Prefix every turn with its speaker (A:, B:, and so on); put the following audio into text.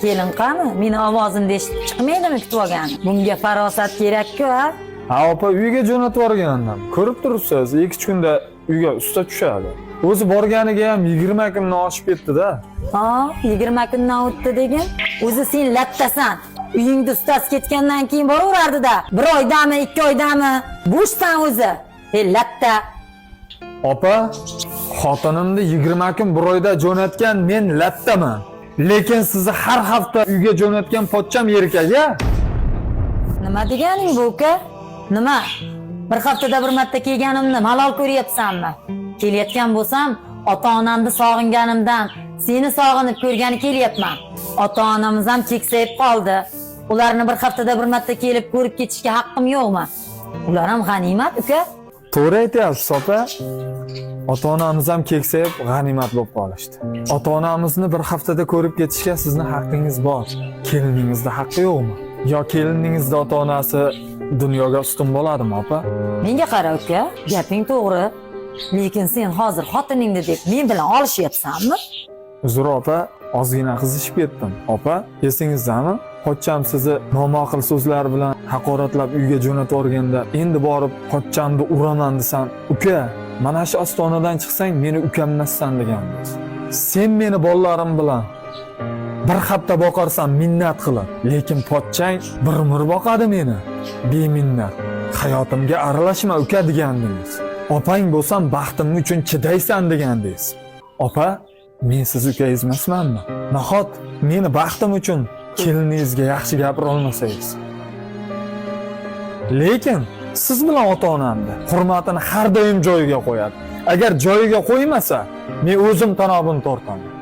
A: kelin qani? Meni ovozimni eshitib chiqmaydimi kutib olgan? Bunga farosat kerak-ku, ha?
B: Ha, opa, uyga jo'natib yuborgandim. Ko'rib turibsiz, 2 kunda uyga usta tushadi. O'zi borganiga ham 20 kundan oshib ketdi-da.
A: Ha, 20 kundan o'tdi degan. O'zi sen lattasan. Uyingda ustasi ketgandan keyin boraverardi-da. 1 oydami, 2 oydami? Bo'shsan o'zi. Latta.
B: Opa, xotinimni 20 kun 1 oyda jo'natgan men lattaman. Lekin sizni har hafta uyga jo'natgan pochcham yerkaga.
A: Nima deganing bu uka? Nima? Bir haftada bir marta kelganimni malol ko'ryapsanmi? Kelayotgan bo'lsam, ota-onamni sog'inganimdan seni sog'inib ko'rgani kelyapman. Ota-onamiz ham keksayib qoldi. Ularni bir haftada bir marta kelib ko'rib ketishga haqqim yo'qmi? Ular ham g'animat uka.
B: To'g'ri aytyapsiz, opa. Ota-onamiz ham keksayib g'animat bo'lib qolishdi. Ota-onamizni bir haftada ko'rib ketishga sizning haqqingiz bor. Keliningizda haqqi yo'qmi? Yo keliningizni ota-onasi dunyoga ustun bo'ladimi, opa?
A: Menga qara uka, gaping to'g'ri. Lekin sen hozir xotiningni deb men bilan olishyapsanmi?
B: Uzr opa, ozgina qizishib ketdim. Opa, esingizdami? Pochcham sizni nomaqul so'zlar bilan haqoratlab uyga jo'natib o'rganda, endi borib pochchamni uraman desam, uka, mana shu ostonadan chiqsang meni ukammassan degandingiz. Sen meni bolalarim bilan bir hafta boqarsan minnat qilib, lekin pochchang bir umr boqadi meni. Beminnat. Hayotimga aralashma uka degandingiz. Opang bo'lsam baxtimni uchun chidaysan degandingiz. Opa, men siz ukangiz emasmanmi? Nahot meni baxtim uchun keliningizga yaxshi gapira olmasangiz. Lekin siz bilan ota-onamni hurmatini har doim joyiga qo'yadi. Agar joyiga qo'ymasa, men o'zim tanobini tortaman.